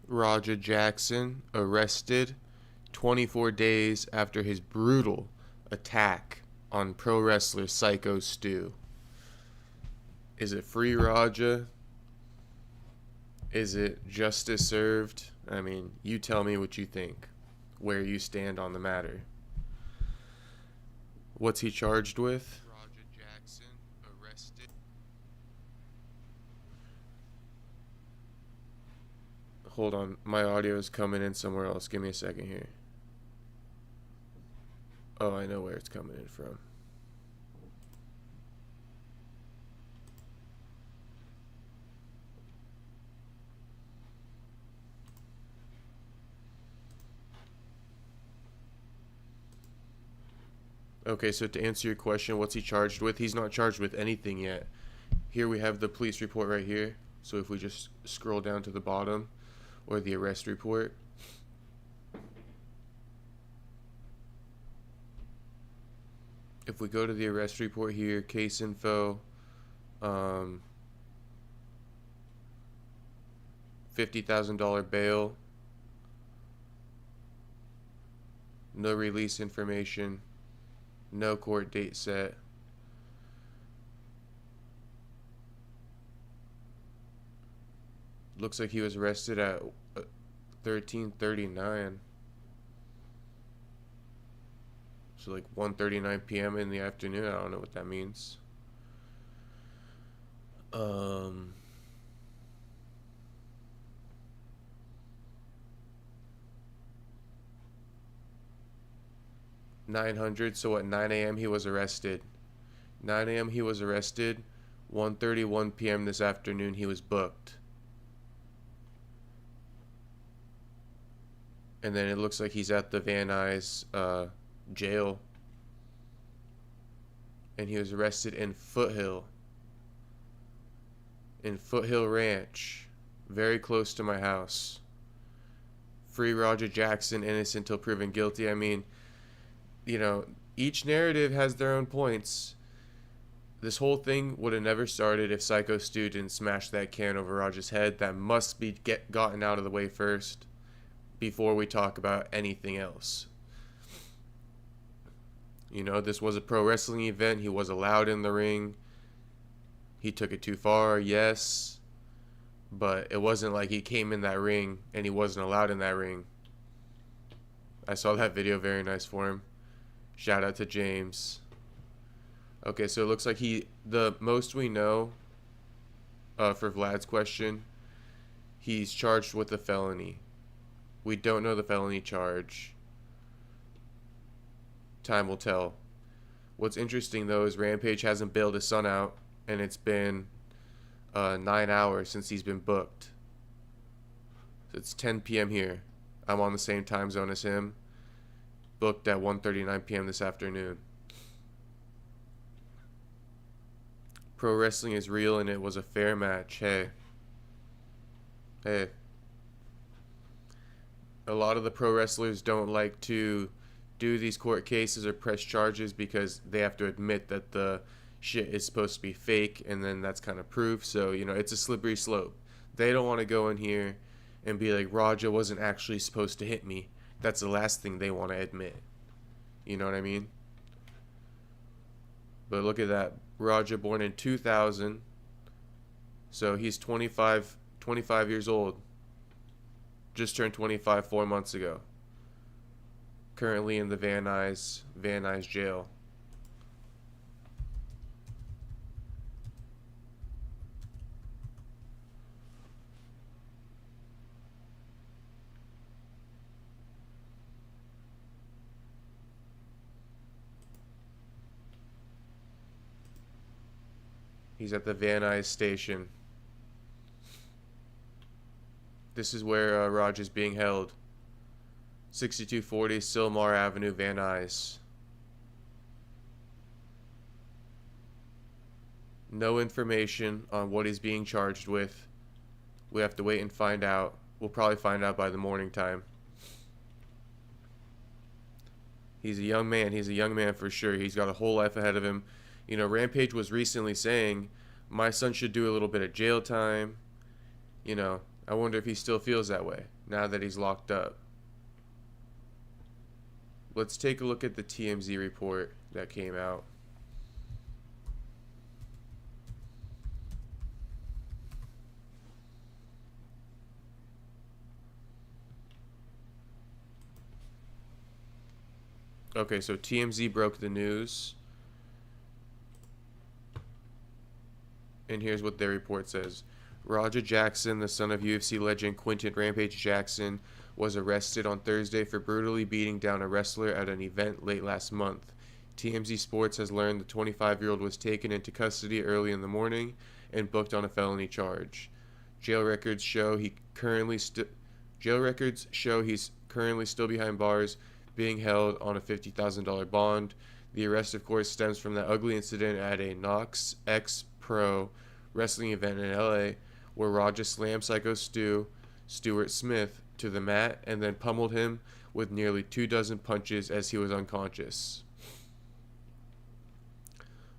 Rampage Jackson arrested 24 days after his brutal attack on pro wrestler Syko Stu. Is it free Raja? Is it justice served? I mean, you tell me what you think, where you stand on the matter. What's he charged with? Rampage Jackson arrested. Hold on, my audio is coming in somewhere else. Give me a second here. Oh, I know where it's coming in from. Okay, so to answer your question, what's he charged with? He's not charged with anything yet. Here we have the police report right here. So if we just scroll down to the bottom, or the arrest report. If we go to the arrest report here, case info, $50,000 bail, no release information, no court date set. Looks like he was arrested at 13:39. So like 1:39 p.m. in the afternoon. I don't know what that means. Um 900, so at 9 a.m. he was arrested. 9 a.m. he was arrested. 1:31 p.m. this afternoon he was booked. And then it looks like he's at the Van Nuys jail. And he was arrested in Foothill. In Foothill Ranch. Very close to my house. Free Rampage Jackson, innocent till proven guilty. I mean, you know, each narrative has their own points. This whole thing would have never started if Syko Stu didn't smash that can over Raj's head. That must be gotten out of the way first before we talk about anything else. You know, this was a pro wrestling event. He was allowed in the ring. He took it too far, yes. But it wasn't like he came in that ring and he wasn't allowed in that ring. I saw that video. Very nice for him. Shout out to James. Okay, so it looks like the most we know for Vlad's question, he's charged with a felony. We don't know the felony charge. Time will tell. What's interesting, though, is Rampage hasn't bailed his son out, and it's been 9 hours since he's been booked. So it's 10 p.m. here. I'm on the same time zone as him. Booked at 1:39 p.m. this afternoon. Pro wrestling is real, and it was a fair match. Hey. A lot of the pro wrestlers don't like to do these court cases or press charges because they have to admit that the shit is supposed to be fake, and then that's kind of proof. So, you know, it's a slippery slope. They don't want to go in here and be like, Raja wasn't actually supposed to hit me. That's the last thing they want to admit. You know what I mean? But look at that. Raja born in 2000. So he's 25 years old. Just turned 25 4 months ago. Currently in the Van Nuys jail. He's at the Van Nuys station. This is where Raj is being held. 6240 Silmar Avenue, Van Nuys. No information on what he's being charged with. We have to wait and find out. We'll probably find out by the morning time. He's a young man. He's a young man for sure. He's got a whole life ahead of him. You know, Rampage was recently saying, my son should do a little bit of jail time. You know, I wonder if he still feels that way. now that he's locked up. Let's take a look at the TMZ report that came out. Okay, so TMZ broke the news. And here's what their report says. Rampage Jackson, the son of UFC legend Quinton Rampage Jackson, was arrested on Thursday for brutally beating down a wrestler at an event late last month. TMZ Sports has learned the 25-year-old was taken into custody early in the morning and booked on a felony charge. Jail records show he's currently still behind bars, being held on a $50,000 bond. The arrest, of course, stems from that ugly incident at a Nox X Pro wrestling event in LA, where Raja slammed Syko Stu, Stuart Smith, to the mat and then pummeled him with nearly 24 punches as he was unconscious.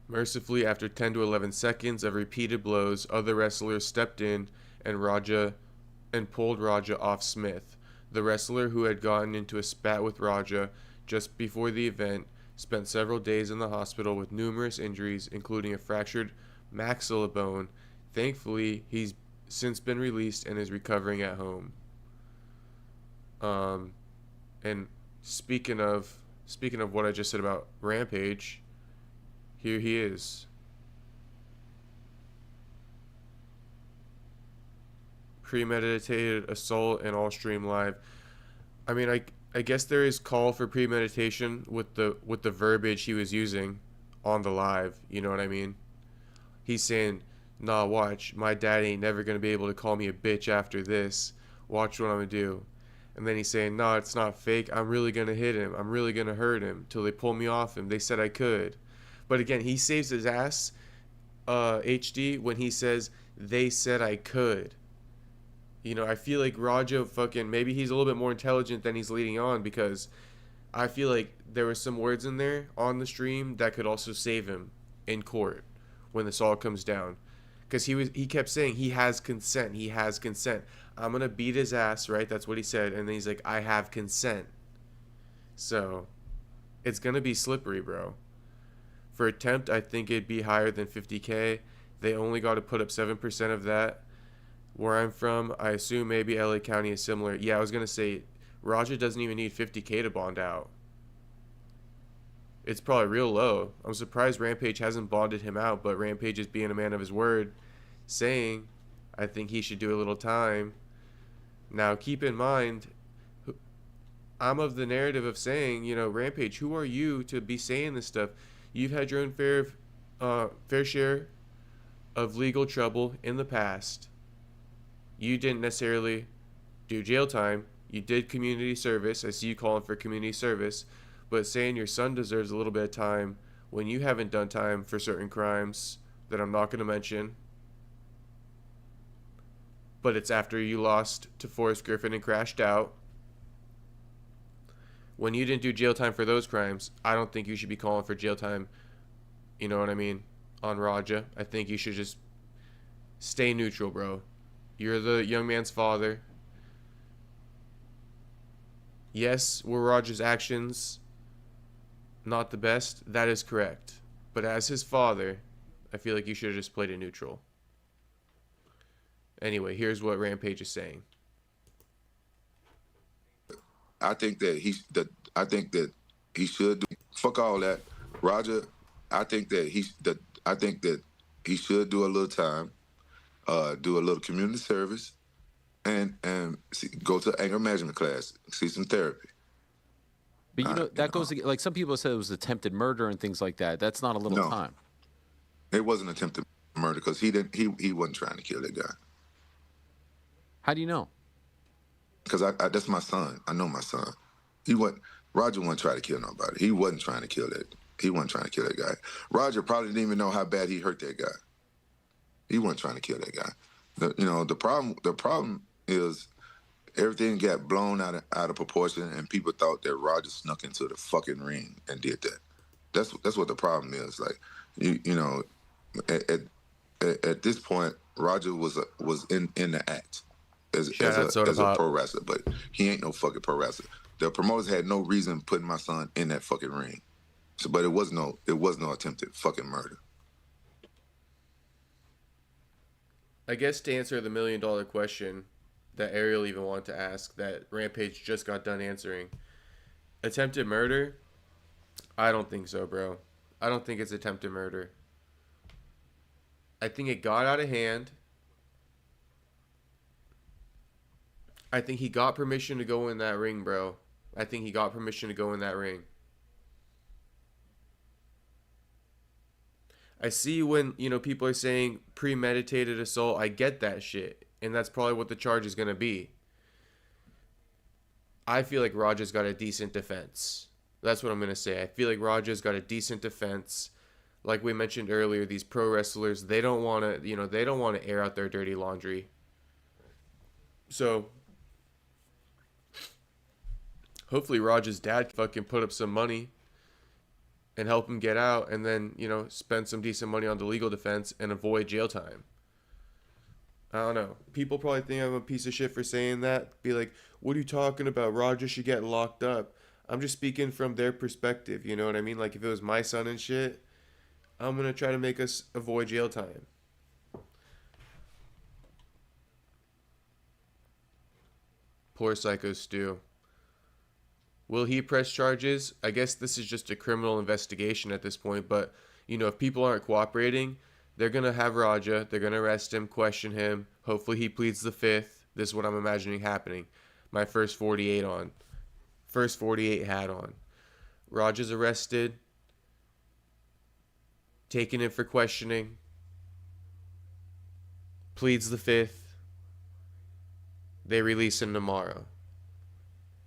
Mercifully, after 10 to 11 seconds of repeated blows, other wrestlers stepped in and pulled Raja off Smith. The wrestler, who had gotten into a spat with Raja just before the event, spent several days in the hospital with numerous injuries, including a fractured maxilla bone. Thankfully, he's since been released and is recovering at home. And speaking of what I just said about Rampage, here he is. Premeditated assault and all stream live. I mean, I guess there is call for premeditation with the verbiage he was using on the live. You know what I mean? He's saying, "Nah, watch. My dad ain't never gonna be able to call me a bitch after this. Watch what I'm gonna do." And then he's saying, "No, it's not fake. I'm really gonna hit him. I'm really gonna hurt him till they pull me off him. They said I could." But again, he saves his ass, HD, when he says, "They said I could." You know, I feel like Raja maybe he's a little bit more intelligent than he's leading on, because I feel like there were some words in there on the stream that could also save him in court when this all comes down. Because he kept saying he has consent. He has consent. I'm going to beat his ass, right? That's what he said. And then he's like, I have consent. So it's going to be slippery, bro. For attempt, I think it'd be higher than 50K. They only got to put up 7% of that. Where I'm from, I assume maybe LA County is similar. Yeah, I was going to say, Raja doesn't even need 50K to bond out. It's probably real low. I'm surprised Rampage hasn't bonded him out, but Rampage is being a man of his word, saying, I think he should do a little time. Now, keep in mind, I'm of the narrative of saying, you know, Rampage, who are you to be saying this stuff? You've had your own fair share of legal trouble in the past. You didn't necessarily do jail time. You did community service. I see you calling for community service. But saying your son deserves a little bit of time when you haven't done time for certain crimes that I'm not going to mention. But it's after you lost to Forrest Griffin and crashed out. When you didn't do jail time for those crimes, I don't think you should be calling for jail time, you know what I mean, on Raja. I think you should just stay neutral, bro. You're the young man's father. Yes, were Raja's actions not the best? That is correct. But as his father, I feel like you should have just played it neutral. Anyway, here's what Rampage is saying. I think that he should do, fuck all that. Raja, I think that he should do a little time, do a little community service, and go to anger management class, see some therapy. But you know that goes like some people said it was attempted murder and things like that. That's not a little time. It wasn't attempted murder because he wasn't trying to kill that guy. How do you know? Because that's my son. I know my son. Raja wasn't trying to kill nobody. He wasn't trying to kill that. He wasn't trying to kill that guy. Raja probably didn't even know how bad he hurt that guy. He wasn't trying to kill that guy. The problem is everything got blown out of proportion, and people thought that Raja snuck into the fucking ring and did that. That's what the problem is. Like at this point, Raja was in the act. Shout out Soda as a Pop. pro wrestler, but he ain't no fucking pro wrestler. The promoters had no reason putting my son in that fucking ring. So, but it was no attempted fucking murder. I guess to answer the $1 million question that Ariel even wanted to ask, that Rampage just got done answering, attempted murder? I don't think so, bro. I don't think it's attempted murder. I think it got out of hand. I think he got permission to go in that ring, bro. I think he got permission to go in that ring. I see when, people are saying premeditated assault. I get that shit. And that's probably what the charge is going to be. I feel like Raja's got a decent defense. That's what I'm going to say. I feel like Raja's got a decent defense. Like we mentioned earlier, these pro wrestlers, they don't want to, they don't want to air out their dirty laundry. So hopefully Raja's dad fucking put up some money and help him get out, and then, spend some decent money on the legal defense and avoid jail time. I don't know. People probably think I'm a piece of shit for saying that. Be like, what are you talking about? Raja should get locked up. I'm just speaking from their perspective, you know what I mean? Like, if it was my son and shit, I'm going to try to make us avoid jail time. Poor Syko Stu. Will he press charges? I guess this is just a criminal investigation at this point, but, if people aren't cooperating, they're going to have Raja, they're going to arrest him, question him. Hopefully he pleads the fifth. This is what I'm imagining happening. My first 48 on. First 48 hat on. Raja's arrested, taken in for questioning, pleads the fifth. They release him tomorrow.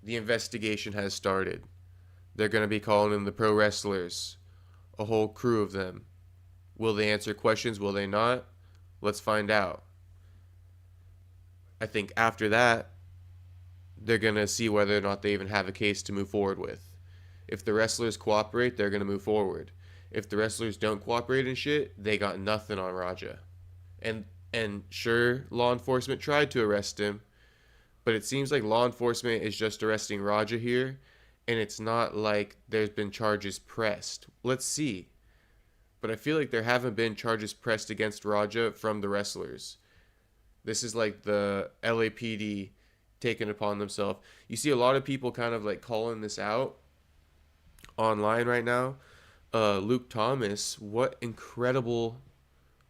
The investigation has started. They're going to be calling in the pro wrestlers, a whole crew of them. Will they answer questions? Will they not? Let's find out. I think after that, they're going to see whether or not they even have a case to move forward with. If the wrestlers cooperate, they're going to move forward. If the wrestlers don't cooperate and shit, they got nothing on Raja. And sure, law enforcement tried to arrest him, but it seems like law enforcement is just arresting Raja here, and it's not like there's been charges pressed. Let's see. But I feel like there haven't been charges pressed against Raja from the wrestlers. This is like the LAPD taking upon themselves. You see a lot of people kind of like calling this out online right now. Luke Thomas, what incredible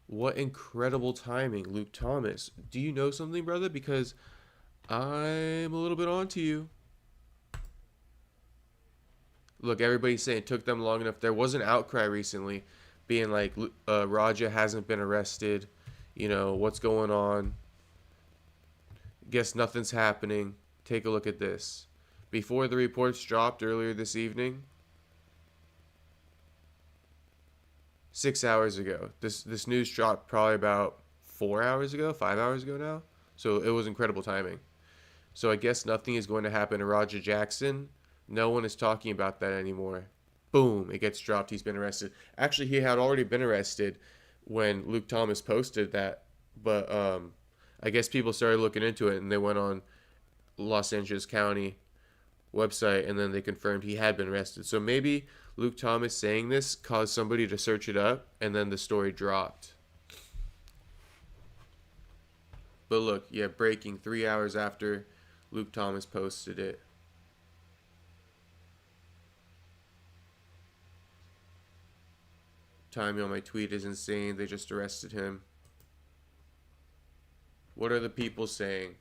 timing. Luke Thomas, do you know something, brother? Because I'm a little bit on to you. Look, everybody's saying it took them long enough. There was an outcry recently being like, Raja hasn't been arrested. What's going on? Guess nothing's happening. Take a look at this. Before the reports dropped earlier this evening, 6 hours ago. This news dropped probably about 4 hours ago, 5 hours ago now. So it was incredible timing. So I guess nothing is going to happen to Rampage Jackson. No one is talking about that anymore. Boom, it gets dropped. He's been arrested. Actually, he had already been arrested when Luke Thomas posted that. But I guess people started looking into it, and they went on Los Angeles County website, and then they confirmed he had been arrested. So maybe Luke Thomas saying this caused somebody to search it up, and then the story dropped. But look, yeah, breaking 3 hours after Luke Thomas posted it. Timing on my tweet is insane. They just arrested him. What are the people saying?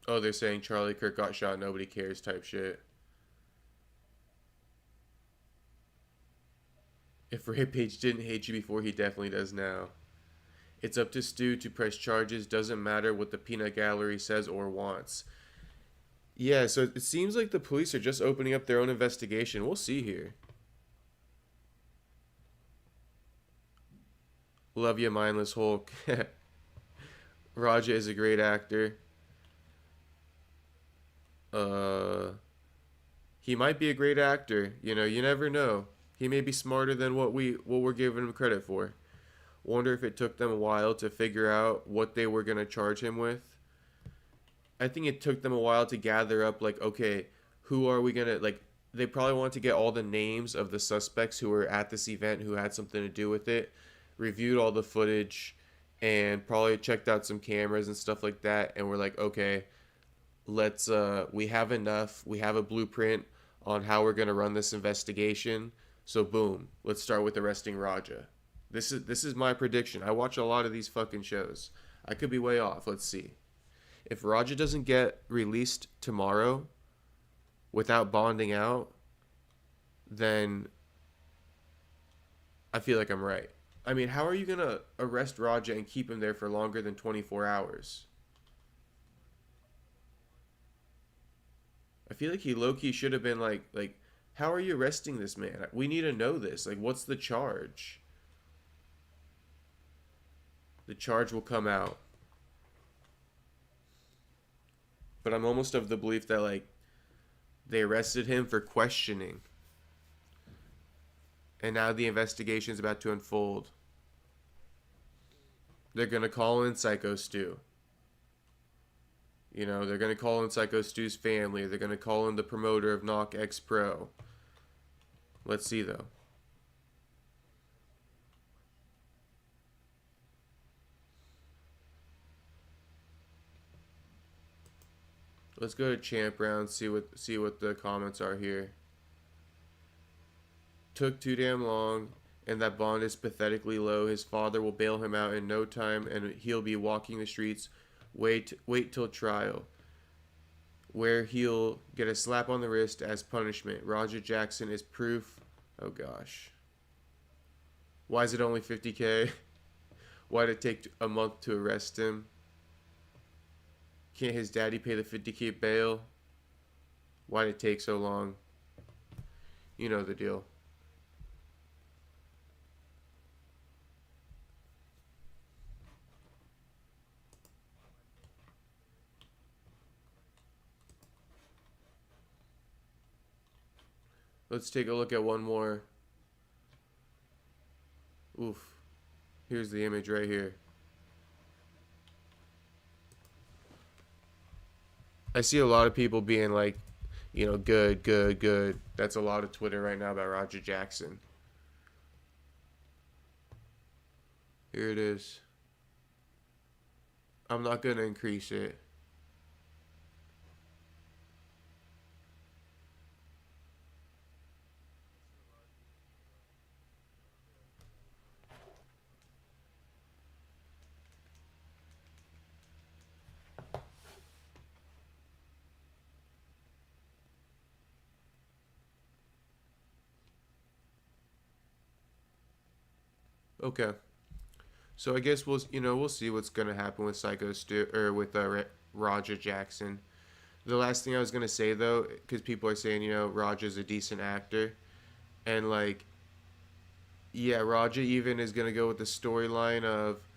Oh, they're saying Charlie Kirk got shot, nobody cares type shit. If Rampage didn't hate you before, he definitely does now. It's up to Stu to press charges. Doesn't matter what the peanut gallery says or wants. Yeah, so it seems like the police are just opening up their own investigation. We'll see here. Love you, Mindless Hulk. Raja is a great actor. He might be a great actor. You never know. He may be smarter than what we're giving him credit for. Wonder if it took them a while to figure out what they were going to charge him with. I think it took them a while to gather up, like, okay, who are we going to, like, they probably want to get all the names of the suspects who were at this event who had something to do with it, reviewed all the footage, and probably checked out some cameras and stuff like that. And we're like, okay, let's, we have enough. We have a blueprint on how we're going to run this investigation. So, boom, let's start with arresting Raja. This is my prediction. I watch a lot of these fucking shows. I could be way off. Let's see. If Raja doesn't get released tomorrow without bonding out, then I feel like I'm right. I mean, how are you going to arrest Raja and keep him there for longer than 24 hours? I feel like he low-key should have been like, how are you arresting this man? We need to know this. Like, what's the charge? The charge will come out. But I'm almost of the belief that, like, they arrested him for questioning. And now the investigation is about to unfold. They're going to call in Syko Stu. You know, they're going to call in Syko Stu's family. They're going to call in the promoter of Knock X Pro. Let's see, though. Let's go to Champ Round, see what the comments are here. Took too damn long, and that bond is pathetically low. His father will bail him out in no time, and he'll be walking the streets. Wait till trial, where he'll get a slap on the wrist as punishment. Rampage Jackson is proof. Oh gosh. Why is it only 50K? Why'd it take a month to arrest him? Can't his daddy pay the 50K bail? Why'd it take so long? You know the deal. Let's take a look at one more. Oof. Here's the image right here. I see a lot of people being like, you know, good. That's a lot of Twitter right now about Rampage Jackson. Here it is. I'm not going to increase it. Okay. So I guess we'll see what's gonna happen with Syko Stu or with Rampage Jackson. The last thing I was gonna say though, because people are saying Raja's a decent actor, and like, yeah, Raja even is gonna go with the storyline of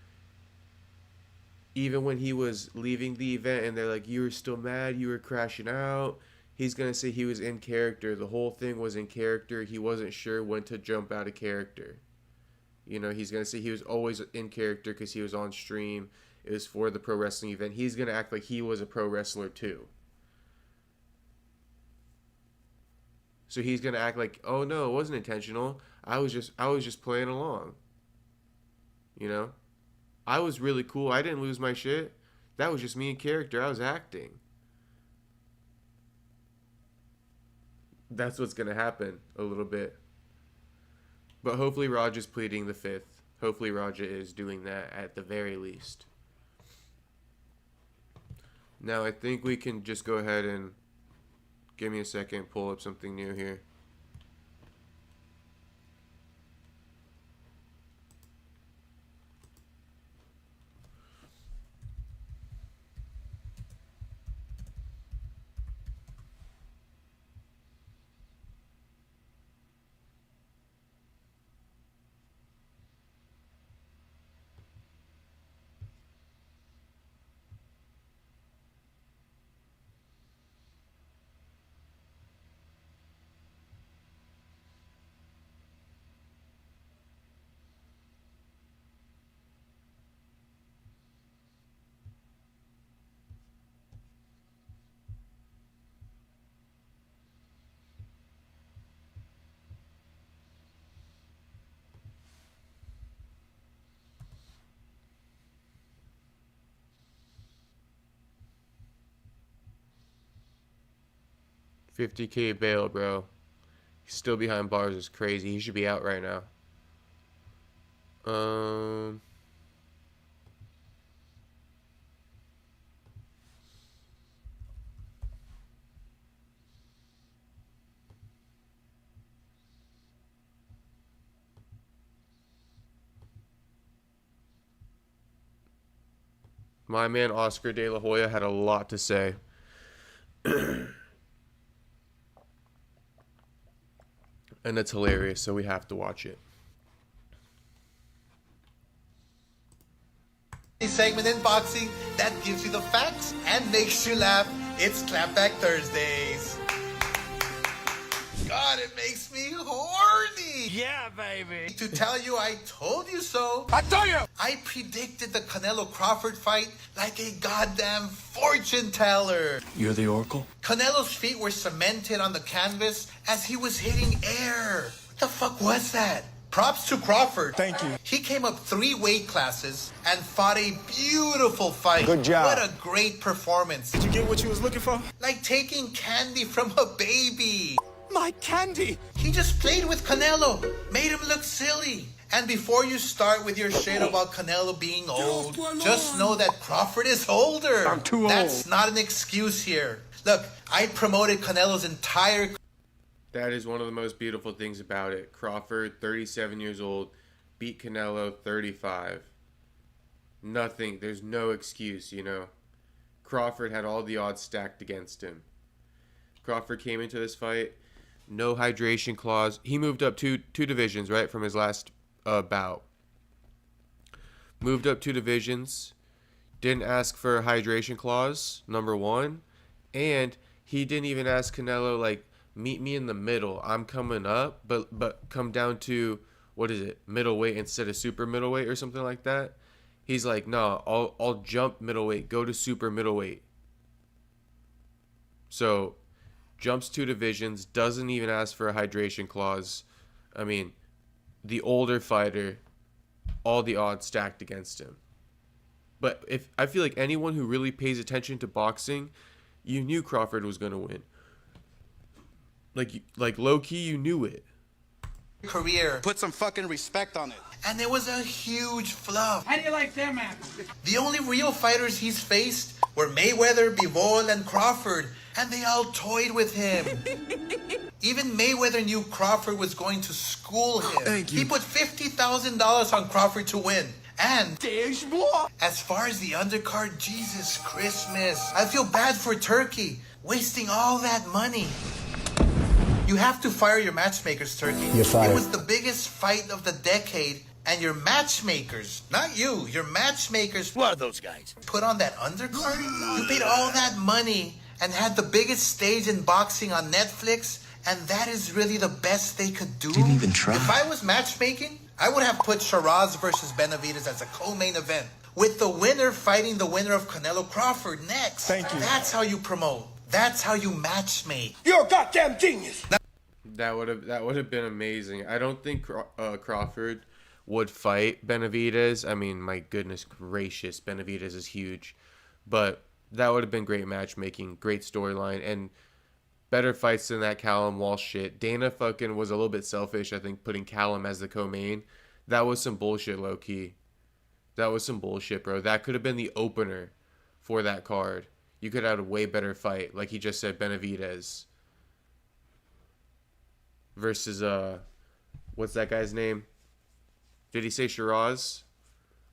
even when he was leaving the event and they're like, you were still mad, you were crashing out. He's gonna say he was in character. The whole thing was in character. He wasn't sure when to jump out of character. He's going to say he was always in character because he was on stream. It was for the pro wrestling event. He's going to act like he was a pro wrestler too. So he's going to act like, oh no, it wasn't intentional. I was just playing along. I was really cool. I didn't lose my shit. That was just me in character. I was acting. That's what's going to happen a little bit. But hopefully Raja's pleading the fifth. Hopefully Raja is doing that at the very least. Now I think we can just go ahead and give me a second, pull up something new here. $50K bail, bro. He's still behind bars. Is crazy. He should be out right now. My man Oscar De La Hoya had a lot to say. And it's hilarious, so we have to watch it. Segment in boxing that gives you the facts and makes you laugh. It's Clapback Thursdays. God, it makes me horny. Yeah, baby. To tell you I told you so. I told you. I predicted the Canelo Crawford fight like a goddamn fortune teller. You're the Oracle? Canelo's feet were cemented on the canvas as he was hitting air. What the fuck was that? Props to Crawford. Thank you. He came up 3 weight classes and fought a beautiful fight. Good job. What a great performance. Did you get what you was looking for? Like taking candy from a baby. My candy. He just played with Canelo, made him look silly. And before you start with your shit about Canelo being old, just know that Crawford is older. I'm too old. That's not an excuse here. Look, I promoted Canelo's entire... That is one of the most beautiful things about it. Crawford, 37 years old, beat Canelo, 35. Nothing. There's no excuse, you know. Crawford had all the odds stacked against him. Crawford came into this fight, no hydration clause. He moved up two divisions, right, from his last bout. Moved up 2 divisions. Didn't ask for a hydration clause, number 1. And he didn't even ask Canelo, like, meet me in the middle. I'm coming up, but come down to, what is it, middleweight instead of super middleweight or something like that. He's like, no, I'll jump middleweight, go to super middleweight. So, jumps 2 divisions, doesn't even ask for a hydration clause. I mean, the older fighter, all the odds stacked against him. But if I feel like anyone who really pays attention to boxing, you knew Crawford was going to win. Like low-key, you knew it. career. Put some fucking respect on it. And it was a huge flop. How do you like them apples? The only real fighters he's faced were Mayweather, Bivol, and Crawford, and they all toyed with him. Even Mayweather knew Crawford was going to school him. Thank you. He put $50,000 on Crawford to win. And as far as the undercard, Jesus Christmas, I feel bad for Turkey, wasting all that money. You have to fire your matchmakers, Turkey. You're fired. It was the biggest fight of the decade, and your matchmakers, not you, your matchmakers, What are those guys? put on that undercard? You paid all that money and had the biggest stage in boxing on Netflix, and that is really the best they could do? Didn't even try. If I was matchmaking, I would have put Shiraz versus Benavidez as a co-main event, with the winner fighting the winner of Canelo Crawford next. Thank you. That's how you promote. That's how you matchmake. You're a goddamn genius. That would have been amazing. I don't think Crawford would fight Benavidez. I mean, my goodness gracious, Benavidez is huge, but that would have been great matchmaking, great storyline, and better fights than that Callum Walsh shit. Dana fucking was a little bit selfish, I think, putting Callum as the co-main. That was some bullshit, low key. That was some bullshit, bro. That could have been the opener for that card. You could have had a way better fight, like he just said, Benavidez versus what's that guy's name? Did he say Shiraz?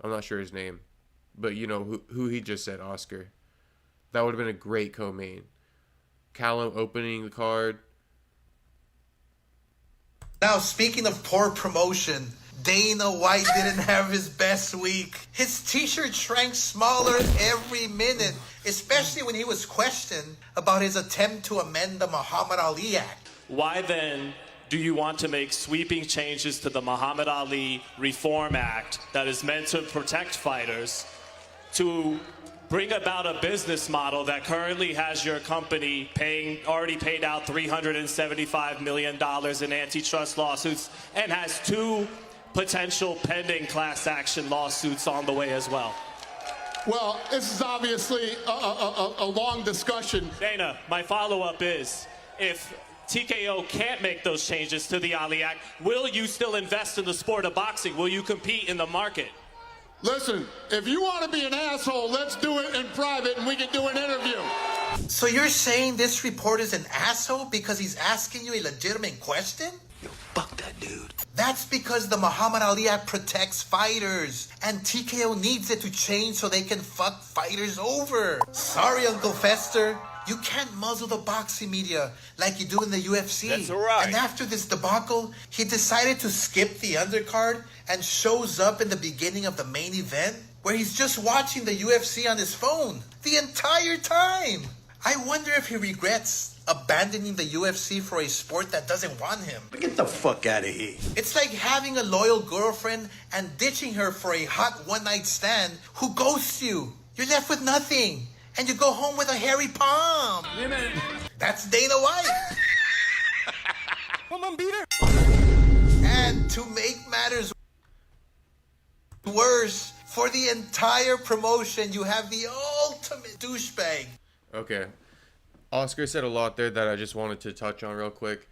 I'm not sure his name, but you know who he just said, Oscar. That would have been a great co-main. Callum opening the card. Now, speaking of poor promotion, Dana White didn't have his best week. His t-shirt shrank smaller every minute, especially when he was questioned about his attempt to amend the Muhammad Ali Act. Why then do you want to make sweeping changes to the Muhammad Ali Reform Act that is meant to protect fighters to bring about a business model that currently has your company already paid out $375 million in antitrust lawsuits and has 2 potential pending class action lawsuits on the way as well? Well, this is obviously a long discussion. Dana, my follow-up is, if TKO can't make those changes to the Ali Act, will you still invest in the sport of boxing? Will you compete in the market? Listen, if you want to be an asshole, let's do it in private and we can do an interview. So you're saying this reporter is an asshole because he's asking you a legitimate question? Yo, fuck that dude. That's because the Muhammad Ali Act protects fighters, and TKO needs it to change so they can fuck fighters over. Sorry, Uncle Fester. You can't muzzle the boxing media like you do in the UFC. That's right. And after this debacle, he decided to skip the undercard and shows up in the beginning of the main event where he's just watching the UFC on his phone the entire time. I wonder if he regrets abandoning the UFC for a sport that doesn't want him. Get the fuck out of here. It's like having a loyal girlfriend and ditching her for a hot one-night stand who ghosts you. You're left with nothing. And you go home with a hairy palm. That's Dana White. Woman beater. And to make matters worse, for the entire promotion, you have the ultimate douchebag. Okay. Oscar said a lot there that I just wanted to touch on real quick.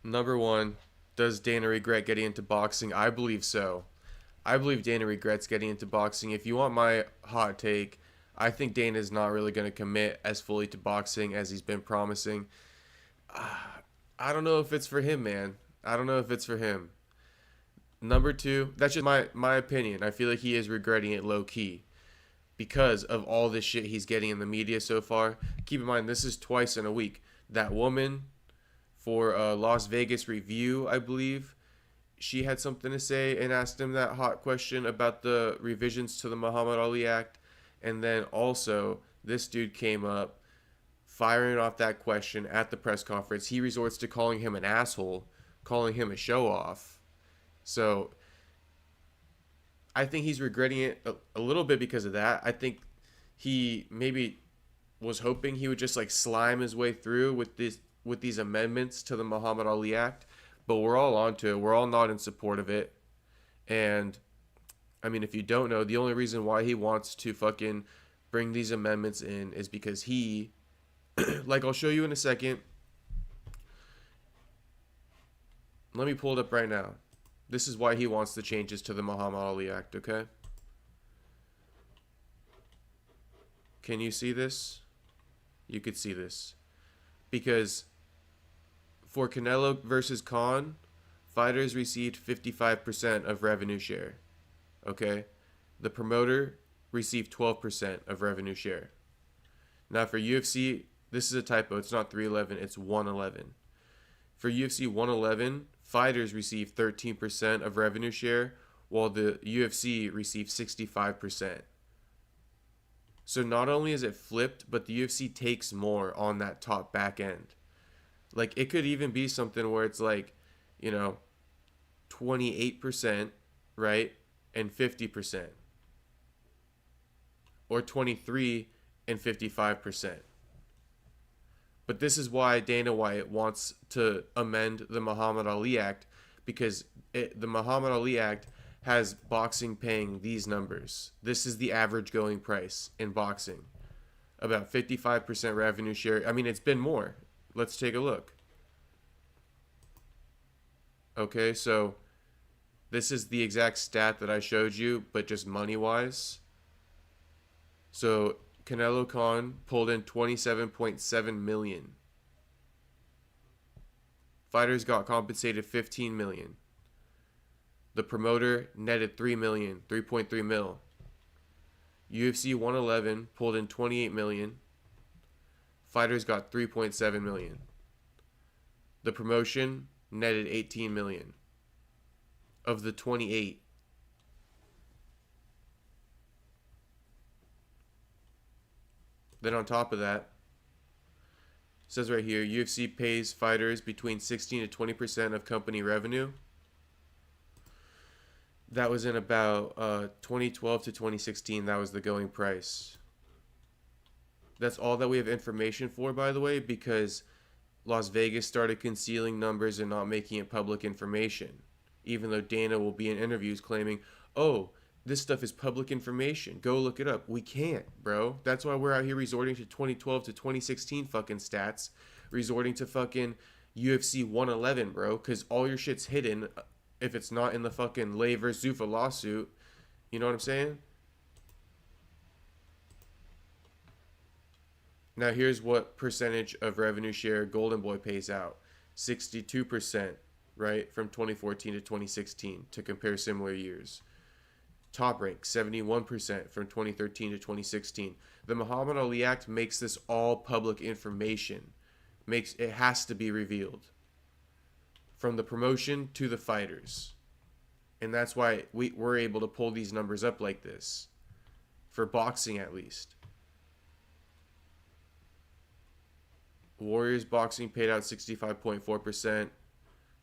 Number one, does Dana regret getting into boxing? I believe so. I believe Dana regrets getting into boxing. If you want my hot take, I think Dana's not really going to commit as fully to boxing as he's been promising. I don't know if it's for him, man. I don't know if it's for him. Number two, that's just my opinion. I feel like he is regretting it low-key because of all this shit he's getting in the media so far. Keep in mind, this is twice in a week. That woman for Las Vegas Review, I believe, she had something to say and asked him that hot question about the revisions to the Muhammad Ali Act. And then also, this dude came up firing off that question at the press conference. He resorts to calling him an asshole, calling him a show-off. So, I think he's regretting it a little bit because of that. I think he maybe was hoping he would just like slime his way through with these amendments to the Muhammad Ali Act. But we're all onto it. We're all not in support of it. And I mean, if you don't know, the only reason why he wants to fucking bring these amendments in is because he, like I'll show you in a second. Let me pull it up right now. This is why he wants the changes to the Muhammad Ali Act, okay? Can you see this? You could see this. Because for Canelo versus Khan, fighters received 55% of revenue share. Okay, the promoter received 12% of revenue share. Now for UFC, this is a typo. It's not 311, it's 111. For UFC 111, fighters receive 13% of revenue share, while the UFC receives 65%. So not only is it flipped, but the UFC takes more on that top back end. Like it could even be something where it's like, 28%, right? And 50%, or 23 and 55%. But this is why Dana White wants to amend the Muhammad Ali Act, because the Muhammad Ali Act has boxing paying these numbers. This is the average going price in boxing. About 55% revenue share. I mean, it's been more. Let's take a look. Okay, so this is the exact stat that I showed you, but just money-wise. So Canelo Khan pulled in $27.7 million. Fighters got compensated $15 million. The promoter netted $3 million, 3.3 mil. UFC 111 pulled in $28 million. Fighters got $3.7 million. The promotion netted $18 million. Of the 28. Then on top of that, it says right here, UFC pays fighters between 16 to 20% of company revenue. That was in about 2012 to 2016. That was the going price. That's all that we have information for, by the way, because Las Vegas started concealing numbers and not making it public information. Even though Dana will be in interviews claiming, oh, this stuff is public information. Go look it up. We can't, bro. That's why we're out here resorting to 2012 to 2016 fucking stats. resorting to fucking UFC 111, bro, because all your shit's hidden if it's not in the fucking Lay vs. Zuffa lawsuit. You know what I'm saying? Now here's what percentage of revenue share Golden Boy pays out. 62%, right, from 2014 to 2016 to compare similar years. Top Rank, 71% from 2013 to 2016. The Muhammad Ali Act makes this all public information. It has to be revealed. From the promotion to the fighters. And that's why we're able to pull these numbers up like this. For boxing, at least. Warriors Boxing paid out 65.4%.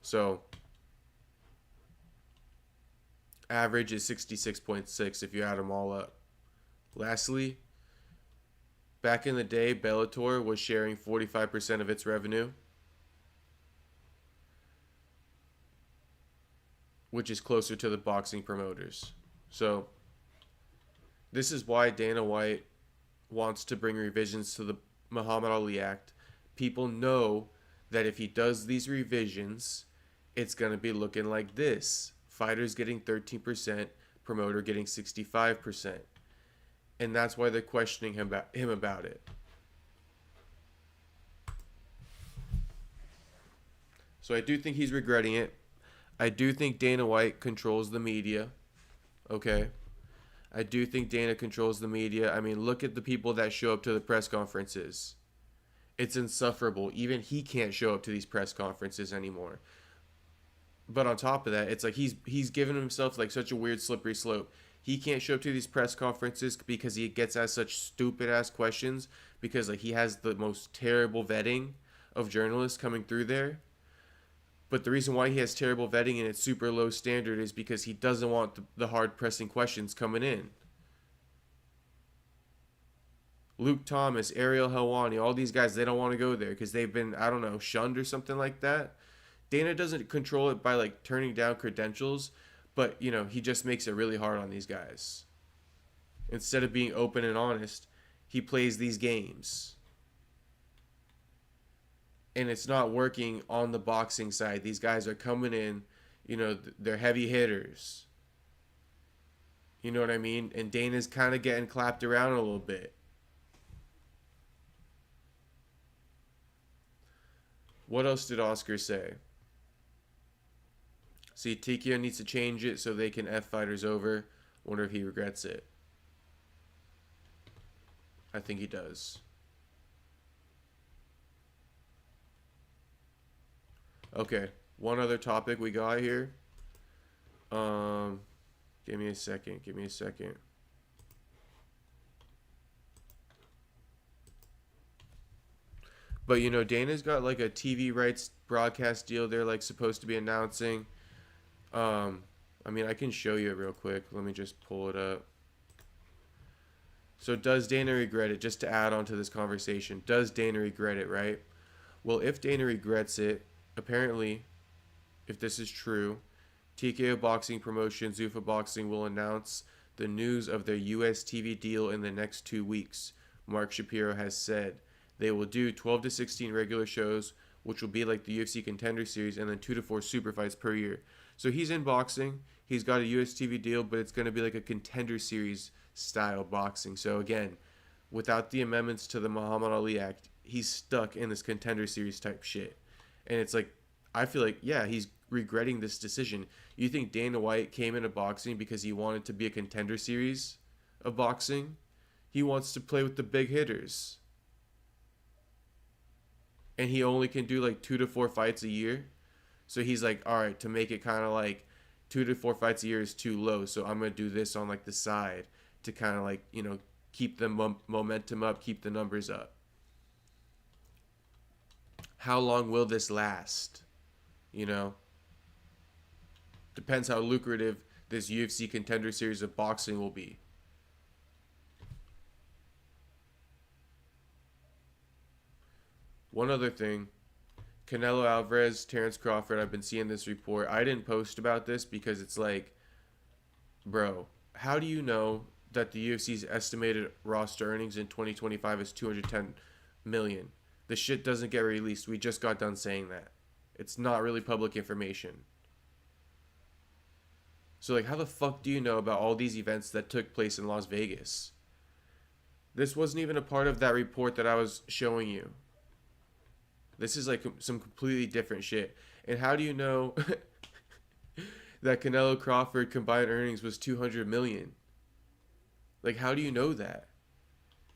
So, average is 66.6 if you add them all up. Lastly, back in the day, Bellator was sharing 45% of its revenue, which is closer to the boxing promoters. So, this is why Dana White wants to bring revisions to the Muhammad Ali Act. People know that if he does these revisions, it's going to be looking like this. Fighters getting 13%, promoter getting 65%. And that's why they're questioning him about it. So I do think he's regretting it. I do think Dana White controls the media. Okay? I do think Dana controls the media. I mean, look at the people that show up to the press conferences. It's insufferable. Even he can't show up to these press conferences anymore. But on top of that, it's like he's given himself like such a weird slippery slope. He can't show up to these press conferences because he gets asked such stupid ass questions because like he has the most terrible vetting of journalists coming through there. But the reason why he has terrible vetting and it's super low standard is because he doesn't want the hard pressing questions coming in. Luke Thomas, Ariel Helwani, all these guys, they don't want to go there because they've been, I don't know, shunned or something like that. Dana doesn't control it by like turning down credentials, but you know, he just makes it really hard on these guys. Instead of being open and honest, he plays these games. And it's not working on the boxing side. These guys are coming in, you know, they're heavy hitters. You know what I mean? And Dana's kind of getting clapped around a little bit. What else did Oscar say? See, Tikio needs to change it so they can F fighters over. Wonder if he regrets it. I think he does. Okay, one other topic we got here. Give me a second. But, you know, Dana's got, like, a TV rights broadcast deal they're, like, supposed to be announcing. I mean, I can show you it real quick. Let me just pull it up. So, does Dana regret it? Just to add on to this conversation. Does Dana regret it, right? Well, if Dana regrets it, apparently, if this is true, TKO Boxing Promotion, Zuffa Boxing will announce the news of their US TV deal in the next 2 weeks, Mark Shapiro has said. They will do 12 to 16 regular shows, which will be like the UFC Contender Series, and then 2 to 4 super fights per year. So he's in boxing. He's got a US TV deal, but it's going to be like a Contender Series style boxing. So again, without the amendments to the Muhammad Ali Act, he's stuck in this Contender Series type shit. And it's like, I feel like, yeah, he's regretting this decision. You think Dana White came into boxing because he wanted to be a Contender Series of boxing? He wants to play with the big hitters. And he only can do like 2 to 4 fights a year. So he's like, all right, to make it kind of like 2 to 4 fights a year is too low. So I'm going to do this on like the side to kind of like, you know, keep the momentum up, keep the numbers up. How long will this last? You know? Depends how lucrative this UFC Contender Series of boxing will be. One other thing, Canelo Alvarez, Terence Crawford, I've been seeing this report. I didn't post about this because it's like, bro, how do you know that the UFC's estimated roster earnings in 2025 is $210 million? The shit doesn't get released. We just got done saying that. It's not really public information. So, like, how the fuck do you know about all these events that took place in Las Vegas? This wasn't even a part of that report that I was showing you. This is like some completely different shit. And how do you know that Canelo Crawford combined earnings was 200 million? Like, how do you know that?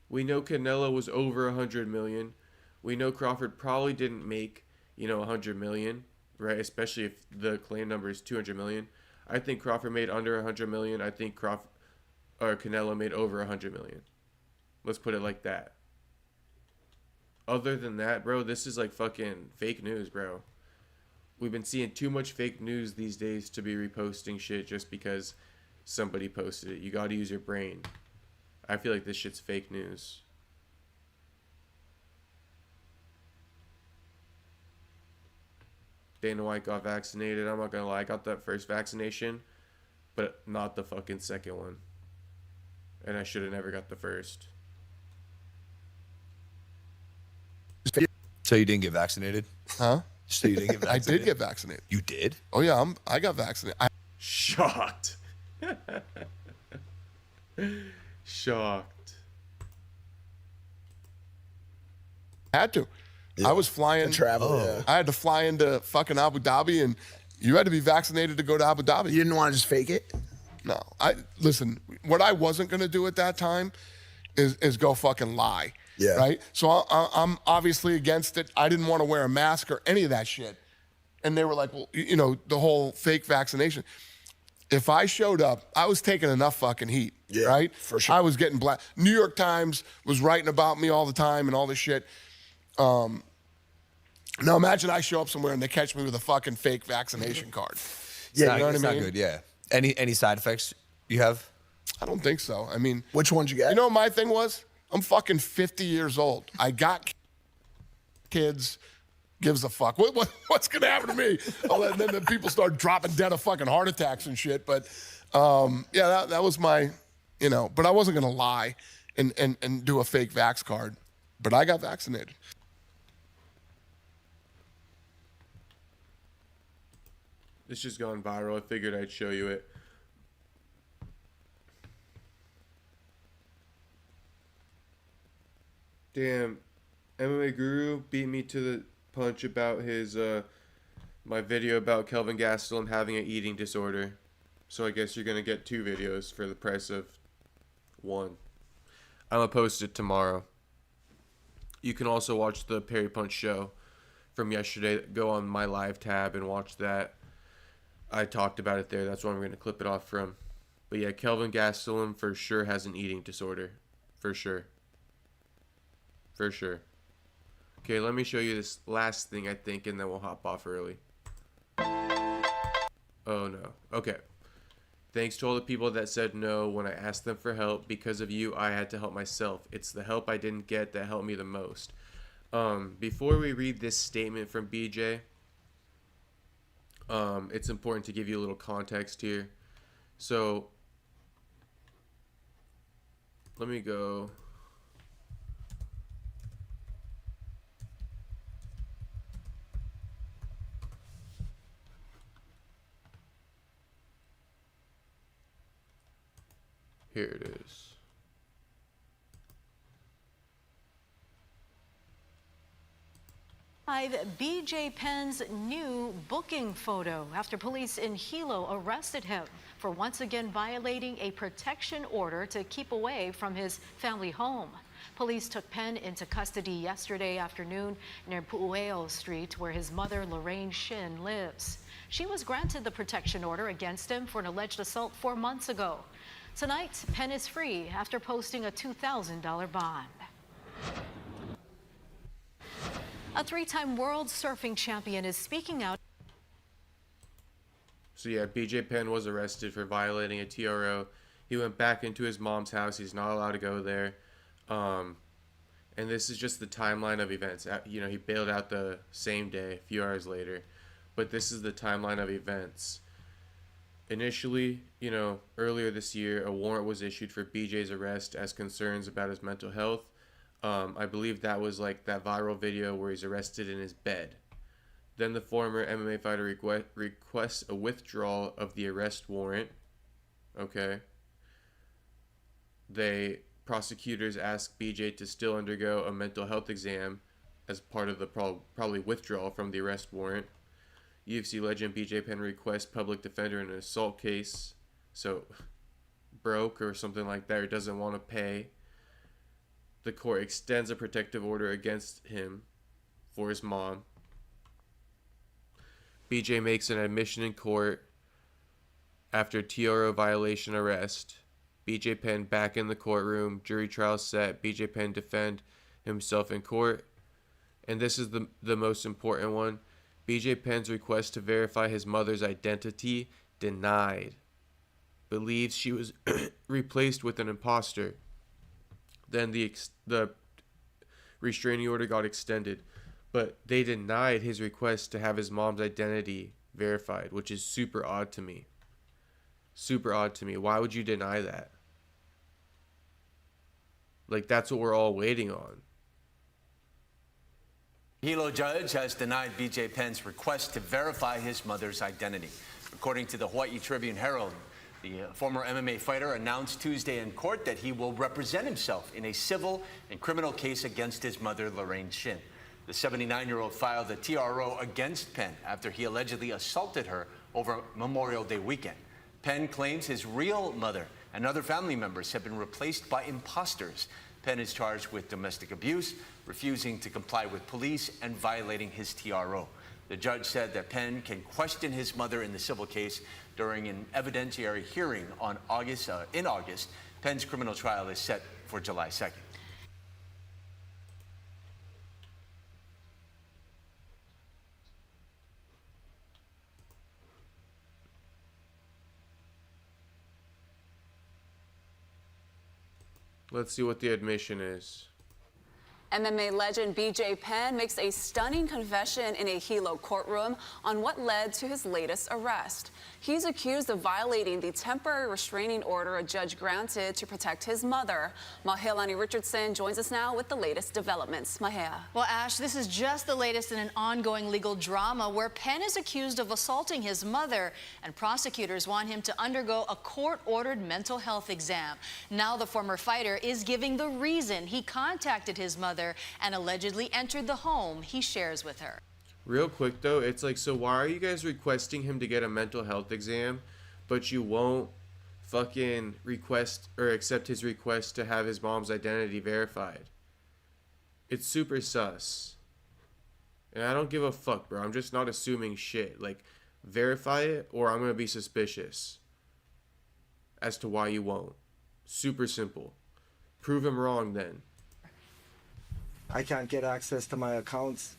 We know Canelo was over 100 million. We know Crawford probably didn't make, 100 million, right? Especially if the claim number is 200 million. I think Crawford made under 100 million. I think Canelo made over 100 million. Let's put it like that. Other than that, bro, this is like fucking fake news, bro. We've been seeing too much fake news these days to be reposting shit just because somebody posted it. You gotta use your brain. I feel like this shit's fake news. Dana White got vaccinated. I'm not gonna lie, I got that first vaccination, but not the fucking second one. And I should have never got the first. So you didn't get vaccinated? Huh? So you didn't get vaccinated? I did get vaccinated. You did? Oh yeah, I got vaccinated. Shocked. Shocked. Had to. Yeah. I was flying. Travel. Yeah. I had to fly into fucking Abu Dhabi, and you had to be vaccinated to go to Abu Dhabi. You didn't want to just fake it? No. Listen. What I wasn't gonna do at that time is go fucking lie. Yeah. Right. So I'm obviously against it. I didn't want to wear a mask or any of that shit. And they were like, well, the whole fake vaccination. If I showed up, I was taking enough fucking heat. Yeah, right. For sure. I was getting black. New York Times was writing about me all the time and all this shit. Now imagine I show up somewhere and they catch me with a fucking fake vaccination card. Yeah, you know what I it's mean? not good. Yeah. Any side effects you have? I don't think so. I mean, which ones you got? You know what my thing was? I'm fucking 50 years old. I got kids. Gives a fuck. What's gonna happen to me? And then the people start dropping dead of fucking heart attacks and shit. But yeah, that was my, But I wasn't gonna lie and do a fake vax card. But I got vaccinated. This just gone viral. I figured I'd show you it. Damn, MMA Guru beat me to the punch about his my video about Kelvin Gastelum having an eating disorder. So I guess you're gonna get 2 videos for the price of 1. I'm gonna post it tomorrow. You can also watch the Perry Punch show from yesterday. Go on my live tab and watch that. I talked about it there. That's where I'm gonna clip it off from. But yeah, Kelvin Gastelum for sure has an eating disorder. For sure. For sure. Okay, let me show you this last thing, I think, and then we'll hop off early. Oh, no. Okay. Thanks to all the people that said no when I asked them for help. Because of you, I had to help myself. It's the help I didn't get that helped me the most. Before we read this statement from BJ, it's important to give you a little context here. So, let me go... Here it is. BJ Penn's new booking photo after police in Hilo arrested him for once again violating a protection order to keep away from his family home. Police took Penn into custody yesterday afternoon near Puueo Street, where his mother, Lorraine Shin, lives. She was granted the protection order against him for an alleged assault 4 months ago. Tonight, Penn is free after posting a $2,000 bond. A 3-time world surfing champion is speaking out. So yeah, BJ Penn was arrested for violating a TRO. He went back into his mom's house. He's not allowed to go there. And this is just the timeline of events. He bailed out the same day, a few hours later. But this is the timeline of events. Initially, earlier this year, a warrant was issued for BJ's arrest as concerns about his mental health. I believe that was like that viral video where he's arrested in his bed. Then the former MMA fighter requests a withdrawal of the arrest warrant. Okay. Prosecutors ask BJ to still undergo a mental health exam as part of the probably withdrawal from the arrest warrant. UFC legend BJ Penn requests public defender in an assault case. So broke or something like that, or doesn't want to pay. The court extends a protective order against him for his mom. BJ makes an admission in court after TRO violation arrest. BJ Penn back in the courtroom. Jury trial set. BJ Penn defend himself in court. And this is the most important one. BJ Penn's request to verify his mother's identity denied. Believes she was replaced with an imposter. Then the restraining order got extended. But they denied his request to have his mom's identity verified, which is super odd to me. Super odd to me. Why would you deny that? Like, that's what we're all waiting on. Hilo judge has denied BJ Penn's request to verify his mother's identity. According to the Hawaii Tribune-Herald, the former MMA fighter announced Tuesday in court that he will represent himself in a civil and criminal case against his mother, Lorraine Shin. The 79-year-old filed a TRO against Penn after he allegedly assaulted her over Memorial Day weekend. Penn claims his real mother and other family members have been replaced by imposters. Penn is charged with domestic abuse, refusing to comply with police, and violating his TRO. The judge said that Penn can question his mother in the civil case during an evidentiary hearing in August. Penn's criminal trial is set for July 2nd. Let's see what the admission is. MMA legend BJ Penn makes a stunning confession in a Hilo courtroom on what led to his latest arrest. He's accused of violating the temporary restraining order a judge granted to protect his mother. Mahealani Richardson joins us now with the latest developments. Mahea. Well, Ash, this is just the latest in an ongoing legal drama where Penn is accused of assaulting his mother, and prosecutors want him to undergo a court-ordered mental health exam. Now the former fighter is giving the reason he contacted his mother and allegedly entered the home he shares with her. Real quick though, it's like, so why are you guys requesting him to get a mental health exam, but you won't fucking request or accept his request to have his mom's identity verified? It's super sus. And I don't give a fuck, bro. I'm just not assuming shit. Like, verify it or I'm gonna be suspicious as to why you won't. Super simple. Prove him wrong then. I can't get access to my accounts.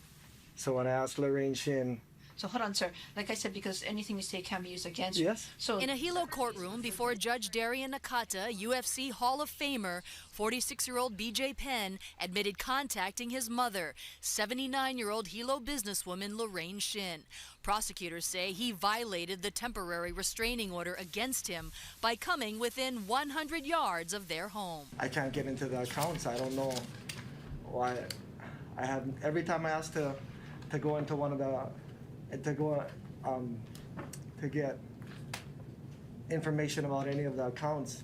So when I asked Lorraine Shin... So hold on, sir. Like I said, because anything you say can be used against you. Yes. So in a Hilo courtroom before Judge Darian Nakata, UFC Hall of Famer, 46-year-old BJ Penn admitted contacting his mother, 79-year-old Hilo businesswoman Lorraine Shin. Prosecutors say he violated the temporary restraining order against him by coming within 100 yards of their home. I can't get into the accounts. I don't know why. I have every time I ask to go into one of the to get information about any of the accounts,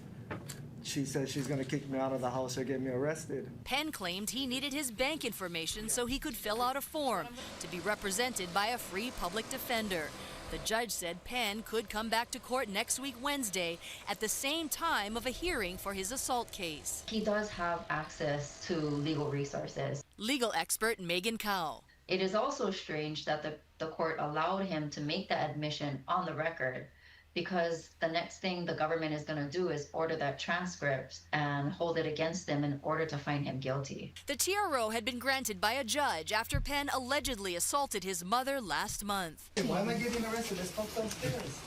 she says she's going to kick me out of the house or get me arrested. Penn claimed he needed his bank information so he could fill out a form to be represented by a free public defender. The judge said Penn could come back to court next week Wednesday at the same time of a hearing for his assault case. He does have access to legal resources. Legal expert Megan Cow. It is also strange that the court allowed him to make that admission on the record, because the next thing the government is going to do is order that transcript and hold it against them in order to find him guilty. The TRO had been granted by a judge after Penn allegedly assaulted his mother last month. Why am I getting arrested? Let's go downstairs.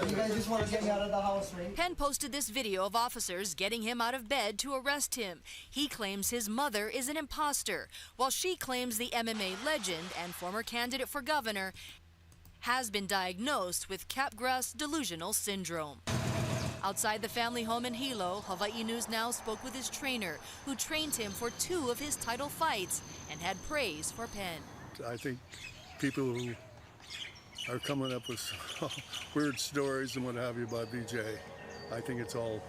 You guys just want to get me out of the house, right? Penn posted this video of officers getting him out of bed to arrest him. He claims his mother is an imposter, while she claims the MMA legend and former candidate for governor has been diagnosed with Capgras delusional syndrome. Outside the family home in Hilo, Hawaii News Now spoke with his trainer, who trained him for 2 of his title fights and had praise for Penn. I think people who are coming up with weird stories and what have you about BJ, I think it's all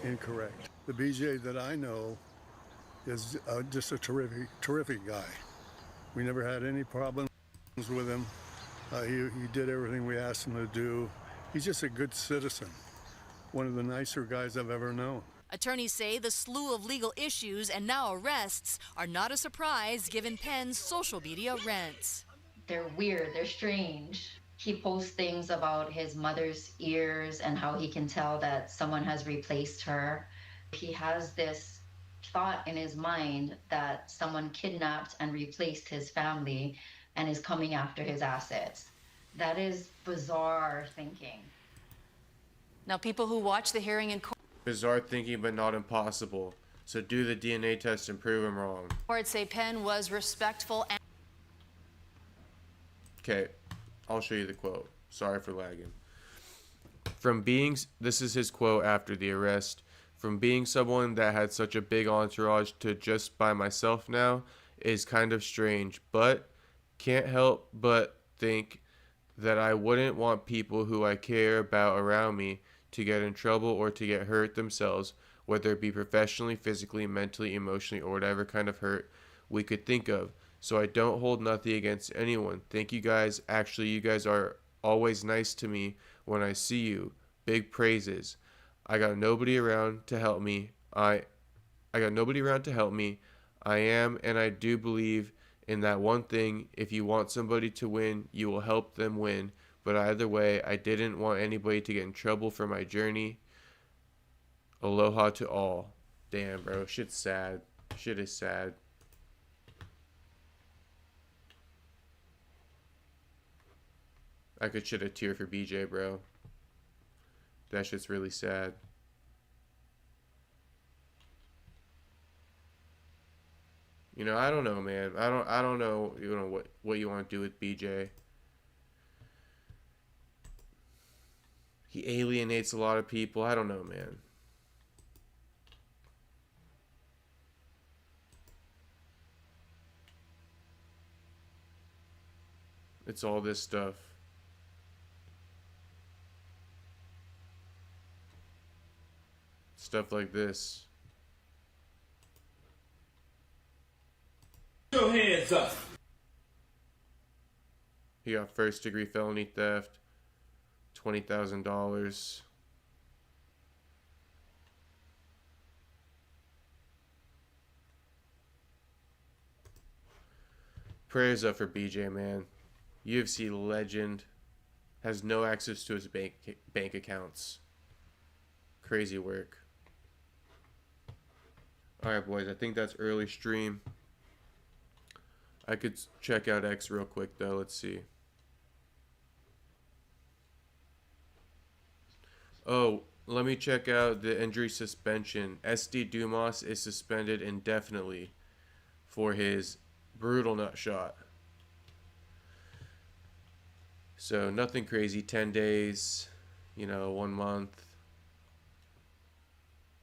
incorrect. The BJ that I know is just a terrific guy. We never had any problems with him. He did everything we asked him to do. He's just a good citizen. One of the nicer guys I've ever known. Attorneys say the slew of legal issues and now arrests are not a surprise given Penn's social media rants. They're weird, they're strange. He posts things about his mother's ears and how he can tell that someone has replaced her. He has this thought in his mind that someone kidnapped and replaced his family and is coming after his assets. That is bizarre thinking. Now, people who watch the hearing in Bizarre thinking, but not impossible. So do the DNA test and prove him wrong. court say Penn was respectful and Okay, I'll show you the quote. Sorry for lagging. This is his quote after the arrest. From being someone that had such a big entourage to just by myself now is kind of strange, but can't help but think that I wouldn't want people who I care about around me to get in trouble or to get hurt themselves, whether it be professionally, physically, mentally, emotionally, or whatever kind of hurt we could think of. So I don't hold nothing against anyone. Thank you guys. Actually, you guys are always nice to me when I see you. Big praises. I got nobody around to help me. I got nobody around to help me. I am and I do believe in that one thing. If you want somebody to win, you will help them win. But either way, I didn't want anybody to get in trouble for my journey. Aloha to all. Damn, bro. Shit's sad. Shit is sad. I could shed a tear for BJ, bro. That shit's really sad. You know, I don't know, man. I don't know, what you want to do with BJ. He alienates a lot of people. I don't know, man. It's all this stuff. Stuff like this. Your hands up. He got first-degree felony theft, $20,000. Prayers up for BJ, man. UFC legend. Has no access to his bank accounts. Crazy work. Alright, boys. I think that's early stream. I could check out X real quick, though. Let's see. Oh, let me check out the injury suspension. SD Dumas is suspended indefinitely for his brutal nut shot. So, nothing crazy. 10 days, 1 month.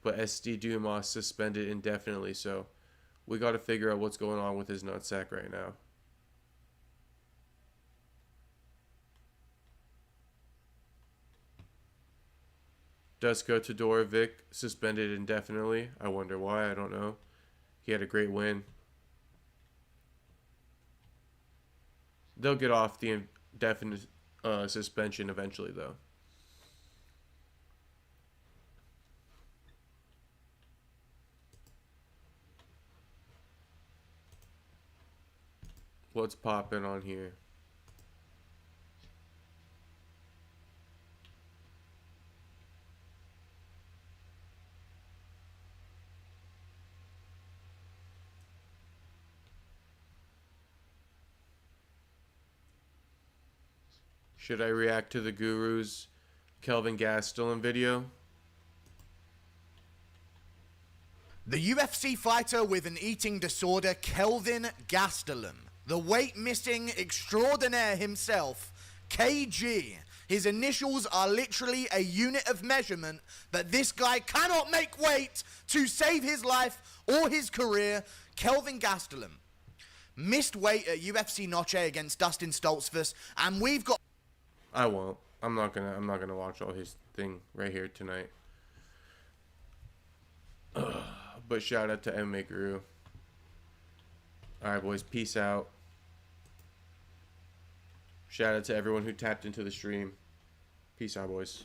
But SD Dumas suspended indefinitely, so we got to figure out what's going on with his nutsack right now. Dusko Todorovic suspended indefinitely. I wonder why. I don't know. He had a great win. They'll get off the indefinite suspension eventually, though. What's popping on here? Should I react to the Guru's Kelvin Gastelum video? The UFC fighter with an eating disorder, Kelvin Gastelum, the weight-missing extraordinaire himself, KG, His initials are literally a unit of measurement, but this guy cannot make weight to save his life or his career. Kelvin Gastelum missed weight at UFC Noche against Dustin Stoltzfus, and we've got... I won't. I'm not gonna watch all his thing right here tonight. But shout out to MMA Guru. Alright, boys. Peace out. Shout out to everyone who tapped into the stream. Peace out, boys.